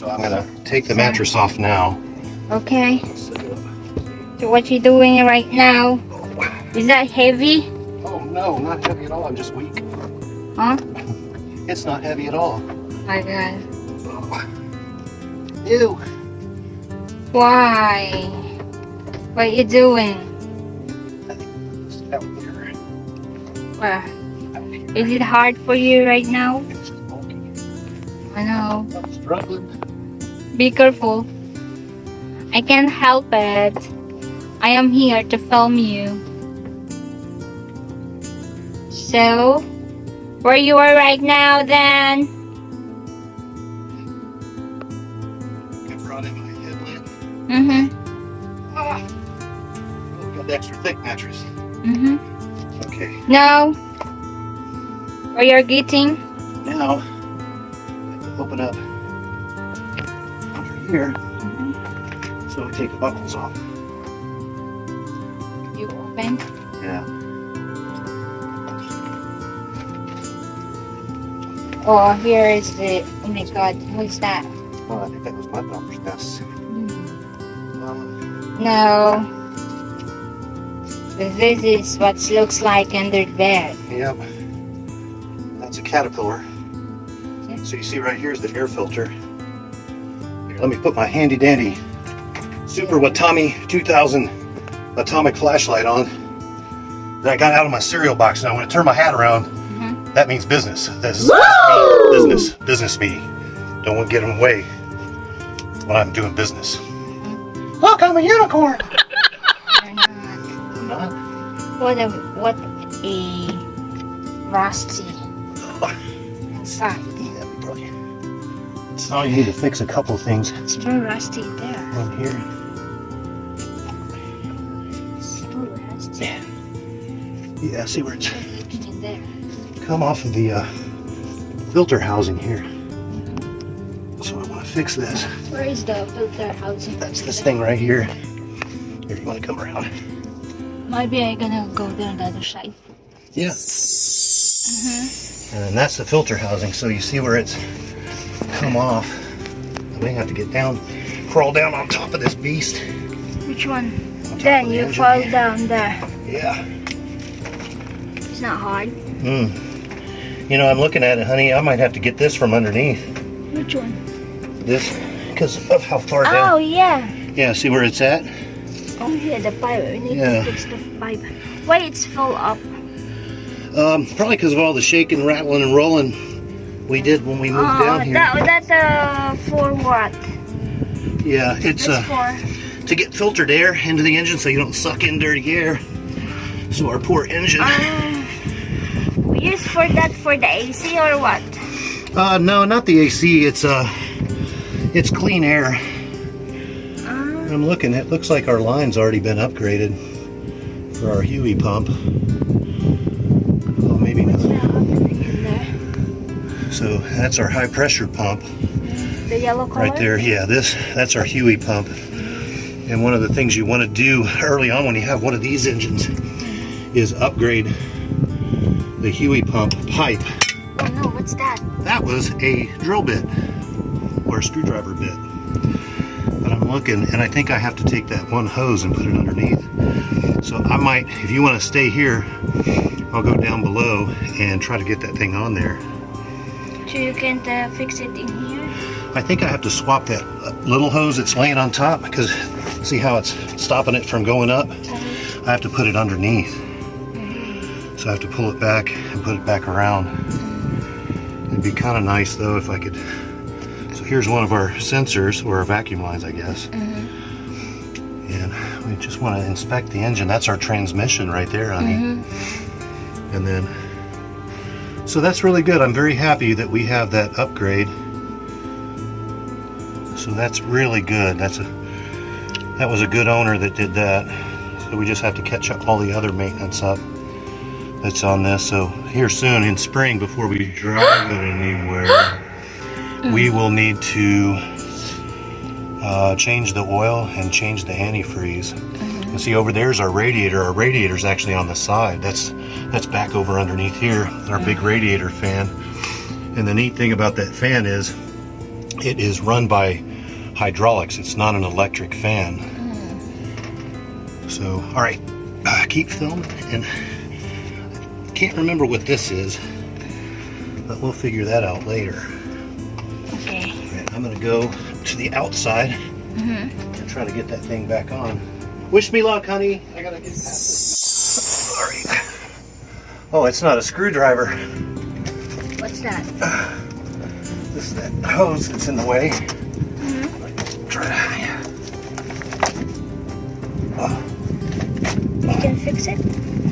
So I'm gonna take the mattress off now. Okay. So what you doing right now? Is that heavy? Oh no, not heavy at all. I'm just weak. Huh? It's not heavy at all. My God. Ew. Why? What you doing? Out here. Well, is it hard for you right now? It's bulky. I know. I'm struggling. Be careful. I can't help it. I am here to film you. So, where you are right now then? I brought in my headlamp. Mm-hmm. Ah. Oh, we got the extra thick mattress. Mm-hmm. Okay. Now, where you're getting? Now, I can open up under here. So we take the buckles off. You open? Yeah. Oh, here is the, oh my God, what's that? Oh, I think that was my bumper's nest. No. This is what looks like under the bed. Yep. That's a caterpillar. So you see right here is the air filter. Here, let me put my handy dandy Super Watami 2000 atomic flashlight on that I got out of my cereal box. Now when I turn my hat around, that means business. This is me. Business me. Don't want to get in the way when I'm doing business. Look, I'm a unicorn. You're not. I'm not. What a rusty inside. Yeah, probably. So you need to fix a couple of things It's very rusty there. on here. It's very rusty. Yeah, see where it's Looking in there. come off of the filter housing here. So I want to fix this. Where is the filter housing? That's this thing right here. Here, you want to come around? Maybe I'm gonna go there on the other side. Yeah. And then that's the filter housing. So you see where it's come off. I may have to get down, crawl down on top of this beast. Which one? On top Then of the you engine. fall down there. Yeah. It's not hard. You know, I'm looking at it, honey. I might have to get this from underneath. Which one? This, because of how far Oh, down. yeah. Yeah, see where it's at? Oh, yeah, the pipe. We need Yeah. to fix the pipe. Why it's full up? Probably because of all the shaking, rattling, and rolling we did when we moved down here. That for what? Yeah, it's It's for... to get filtered air into the engine so you don't suck in dirty air. So our poor engine. We use for that for the AC or what? No, not the AC. It's clean air. I'm looking. It looks like our line's already been upgraded for our Huey pump. Oh, maybe not. In there. So that's our high pressure pump The yellow color? right there. Yeah, that's our Huey pump. And one of the things you want to do early on when you have one of these engines is upgrade the Huey pump pipe. Oh no, what's that? That was a drill bit or a screwdriver bit. But I'm looking, and I think I have to take that one hose and put it underneath. So I might, if you want to stay here, I'll go down below and try to get that thing on there. So you can't fix it in here? I think I have to swap that little hose that's laying on top, because see how it's stopping it from going up? I have to put it underneath. So I have to pull it back and put it back around. It'd be kind of nice though if I could. So here's one of our sensors, or our vacuum lines, I guess. And we just want to inspect the engine. That's our transmission right there, honey. And then, so that's really good. I'm very happy that we have that upgrade. So that's really good. That was a good owner that did that. So we just have to catch up all the other maintenance up that's on this. So here soon in spring, before we drive it anywhere, we will need to change the oil and change the antifreeze. You see over there's our radiator. Our radiator's actually on the side. That's back over underneath here, our big radiator fan. And the neat thing about that fan is it is run by hydraulics. It's not an electric fan. So, all right, keep filming. And I can't remember what this is, but we'll figure that out later. Okay. All right, I'm gonna go to the outside and try to get that thing back on. Wish me luck, honey. I gotta get past it. All right. Oh, it's not a screwdriver. What's that? This is that hose that's in the way. Try to. You can fix it?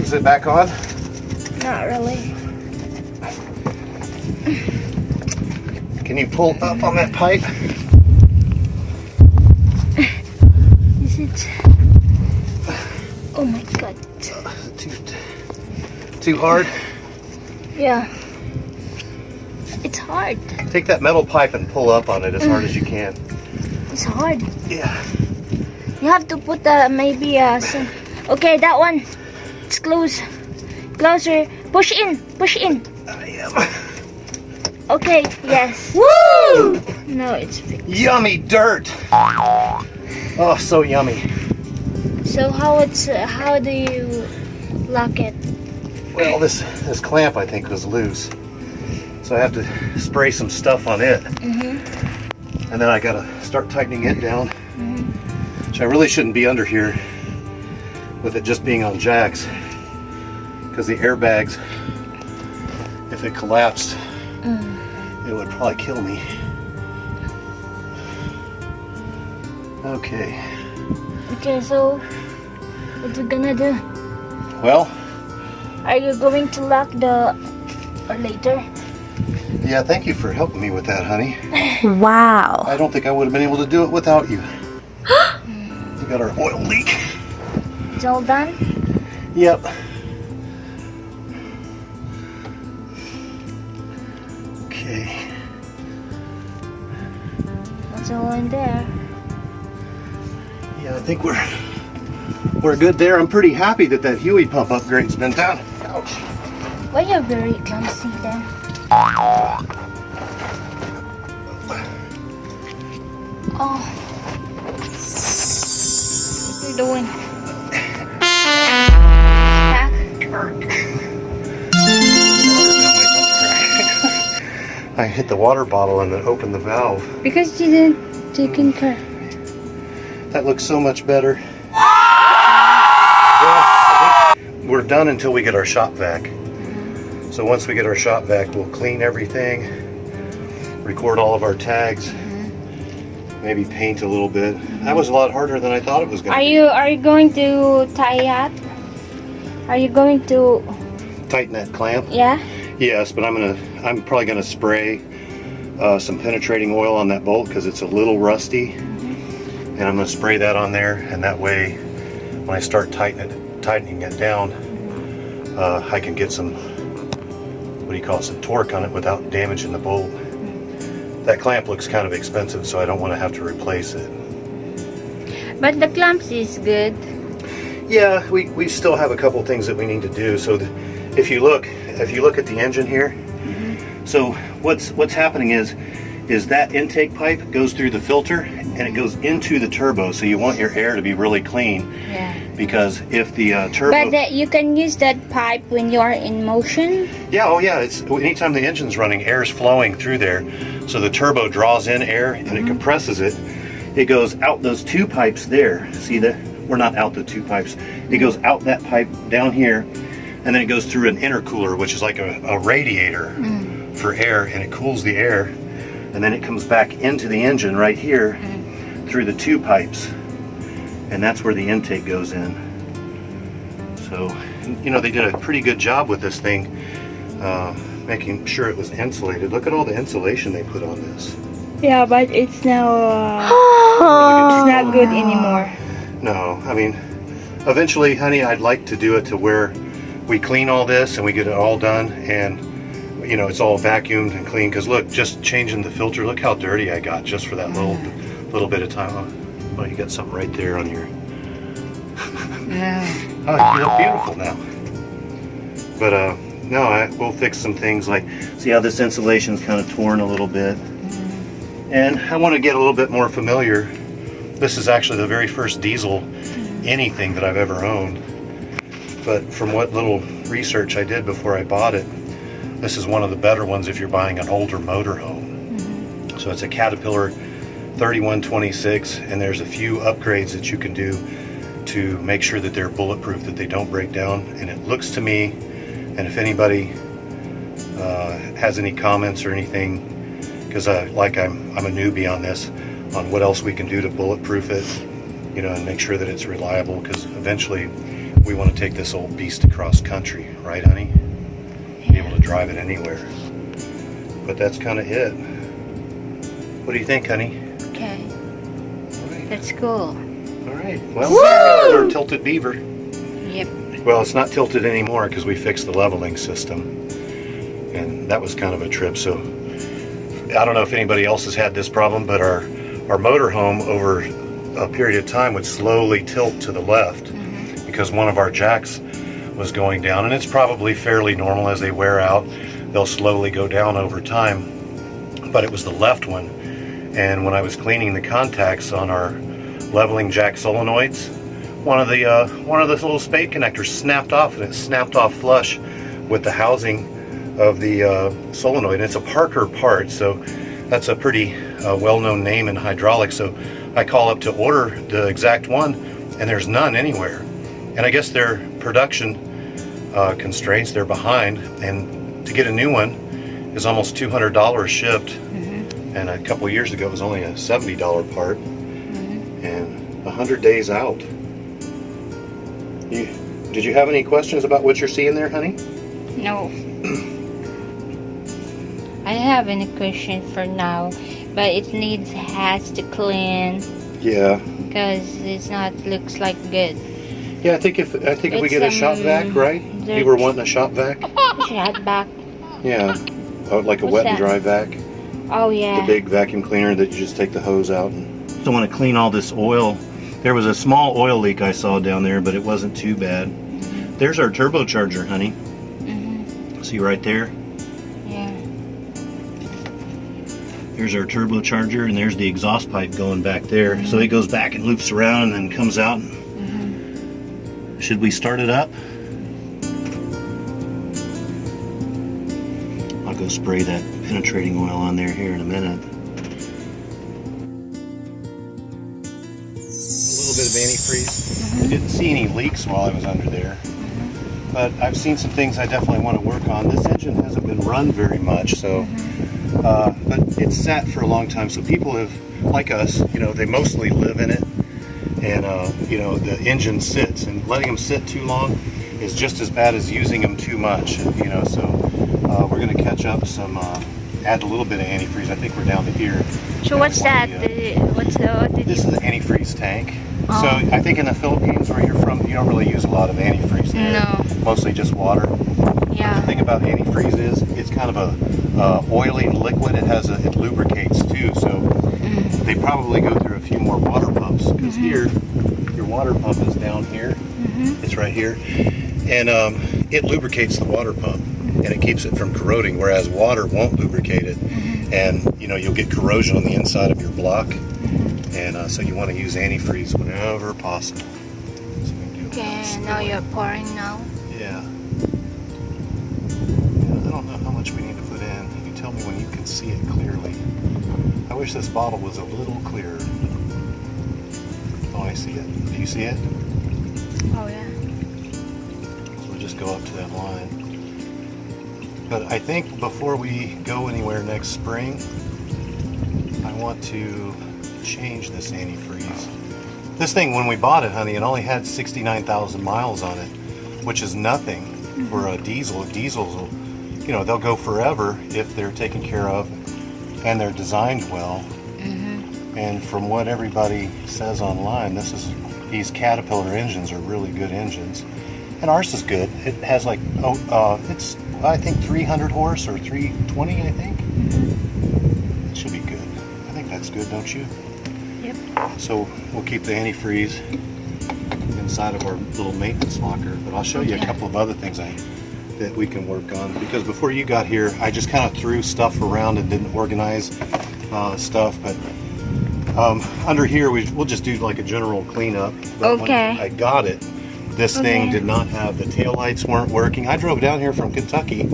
Is it back on? Not really. Can you pull up on that pipe? Is it? Oh my god. Too hard? Yeah. It's hard. Take that metal pipe and pull up on it as hard as you can. It's hard. Yeah. You have to put maybe some. Okay, that one. It's close. Closer. Push in. Push in. I am. Okay. Yes. Woo! No, it's fixed. Yummy dirt. Oh, so yummy. So how do you lock it? Well, this clamp I think was loose, so I have to spray some stuff on it, and then I gotta start tightening it down. Which I really shouldn't be under here with it just being on jacks, because the airbags, if it collapsed, it would probably kill me. Okay. Okay, so what you gonna do? Well, Are you going to lock the or later? yeah, thank you for helping me with that, honey. Wow. I don't think I would have been able to do it without you. We got our oil leak. It's all done? Yep. Okay. It's all in there. Yeah, I think we're good there. I'm pretty happy that Huey pump upgrade's been done. Ouch. Why you're very clumsy then? Oh. What are you doing? Back? I hit the water bottle and then opened the valve. Because you didn't take in care. That looks so much better. Well, I think we're done until we get our shop vac. So once we get our shop vac, we'll clean everything, record all of our tags, maybe paint a little bit. That was a lot harder than I thought it was going to be. Are you going to tie it? Are you going to Tighten that clamp? yeah? Yes, but I'm probably gonna spray some penetrating oil on that bolt because it's a little rusty, and I'm gonna spray that on there, and that way, when I start tightening it down, I can get some, what do you call it, some torque on it without damaging the bolt. That clamp looks kind of expensive, so I don't want to have to replace it. But the clamps is good. Yeah, we still have a couple things that we need to do. So if you look at the engine here, so what's happening is that intake pipe goes through the filter and it goes into the turbo. So you want your air to be really clean. Yeah. Because if the turbo, But you can use that pipe when you are in motion. yeah, oh yeah, it's anytime the engine's running, air's flowing through there. So the turbo draws in air and it compresses it. It goes out those two pipes there. See that? We're not out the two pipes. It goes out that pipe down here, and then it goes through an intercooler, which is like a radiator for air, and it cools the air, and then it comes back into the engine right here through the two pipes, and that's where the intake goes in. So, you know, they did a pretty good job with this thing, making sure it was insulated. Look at all the insulation they put on this. Yeah, but it's now Really it's not good anymore. No, I mean, eventually, honey, I'd like to do it to where we clean all this and we get it all done, and you know, it's all vacuumed and clean. Because look, just changing the filter, look how dirty I got just for that little bit of time. Oh, you got something right there on your. Yeah. Oh, you look beautiful now. But no, we'll fix some things like, see how this insulation's kind of torn a little bit. And I want to get a little bit more familiar. This is actually the very first diesel anything that I've ever owned. But from what little research I did before I bought it, this is one of the better ones if you're buying an older motorhome. So it's a Caterpillar 3126, and there's a few upgrades that you can do to make sure that they're bulletproof, that they don't break down. And it looks to me, and if anybody has any comments or anything, because I'm a newbie on this, on what else we can do to bulletproof it, you know, and make sure that it's reliable, because eventually we want to take this old beast across country, right, honey? Be able to drive it anywhere. But that's kind of it. What do you think, honey? Okay. All right. That's cool. All right. Well, we got our tilted beaver. Yep. Well, it's not tilted anymore because we fixed the leveling system, and that was kind of a trip. So I don't know if anybody else has had this problem, but our motorhome over a period of time would slowly tilt to the left because one of our jacks was going down, and it's probably fairly normal as they wear out. They'll slowly go down over time, but it was the left one. And when I was cleaning the contacts on our leveling jack solenoids, one of the little spade connectors snapped off, and it snapped off flush with the housing of the solenoid. And it's a Parker part, so that's a pretty well-known name in hydraulics. So I call up to order the exact one, and there's none anywhere. And I guess their production constraints, they're behind, and to get a new one is almost $200 shipped. And a couple of years ago it was only a $70 part, and 100 days out. Did you have any questions about what you're seeing there, honey? No. I don't have any question for now, but it has to clean. Yeah. Because it's not looks like good. Yeah, I think if we get a shop vac, right? You were wanting a shop vac? Shop vac. Yeah. Oh, like a What's wet that? and dry vac. Oh yeah. The big vacuum cleaner that you just take the hose out. So I want to clean all this oil. There was a small oil leak I saw down there, but it wasn't too bad. There's our turbocharger, honey. See right there? Yeah. There's our turbocharger, and there's the exhaust pipe going back there. So it goes back and loops around and then comes out. Should we start it up? I'll go spray that penetrating oil on there here in a minute. A little bit of antifreeze. I didn't see any leaks while I was under there. But I've seen some things I definitely want to work on. This engine hasn't been run very much, so but it's sat for a long time. So people have, like us, you know, they mostly live in it, and you know, the engine sits, and letting them sit too long is just as bad as using them too much. You know, so we're going to catch up some, add a little bit of antifreeze. I think we're down to here. So what's that? This is the antifreeze tank. So I think in the Philippines, where you're from, you don't really use a lot of antifreeze there. No. Mostly just water. Yeah. The thing about antifreeze is it's kind of a oily liquid. It lubricates too. So they probably go through a few more water pumps, because here your water pump is down here. It's right here, and it lubricates the water pump, and it keeps it from corroding. Whereas water won't lubricate it, and you know, you'll get corrosion on the inside of your block. And so you want to use antifreeze whenever possible. So we can do Okay, now you're pouring now. Yeah. I don't know how much we need to put in. You tell me when you can see it clearly. I wish this bottle was a little clearer. Oh, I see it. Do you see it? Oh yeah. So we'll just go up to that line. But I think before we go anywhere next spring, I want to change this antifreeze. This thing, when we bought it, honey, it only had 69,000 miles on it, which is nothing for a diesel. Diesels will, you know, they'll go forever if they're taken care of and they're designed well. And from what everybody says online, these Caterpillar engines are really good engines, and ours is good. It has like it's I think 300 horse or 320, I think. It should be good. I think that's good, don't you? Yep. So we'll keep the antifreeze inside of our little maintenance locker, but I'll show you a couple of other things that we can work on, because before you got here I just kind of threw stuff around and didn't organize, stuff, but under here we'll just do like a general cleanup. But Okay. when I got it, this thing Okay. did not have, the taillights weren't working. I drove down here from Kentucky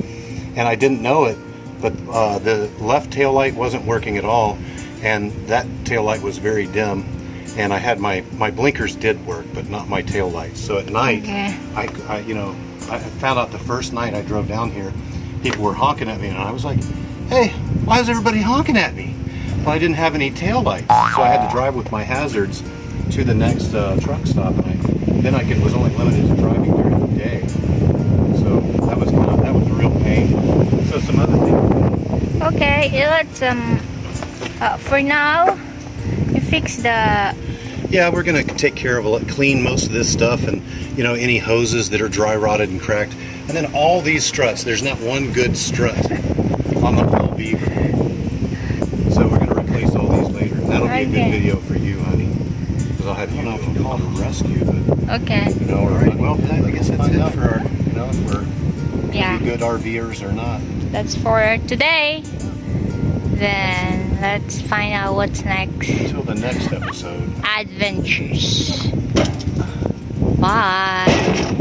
and I didn't know it, but the left taillight wasn't working at all, and that taillight was very dim, and I had my blinkers did work, but not my taillights. So at night, Okay. I found out the first night I drove down here, people were honking at me, and I was like, hey, why is everybody honking at me? Well, I didn't have any taillights, so I had to drive with my hazards to the next truck stop, and then I was only limited to driving during the day. So that was a real pain. So some other things. Okay, let's for now you fix the Yeah, we're gonna take care of it, clean most of this stuff, and any hoses that are dry rotted and cracked, and then all these struts. There's not one good strut on the whole Beaver. So we're gonna replace all these later. That'll be a good Okay. video for you, honey, because I'll have you do it called a rescue. But okay. all right. Well, I guess that's it for our, if we're Yeah, good RVers or not. that's for today. Then let's find out what's next. Until the next episode. Adventures. Bye.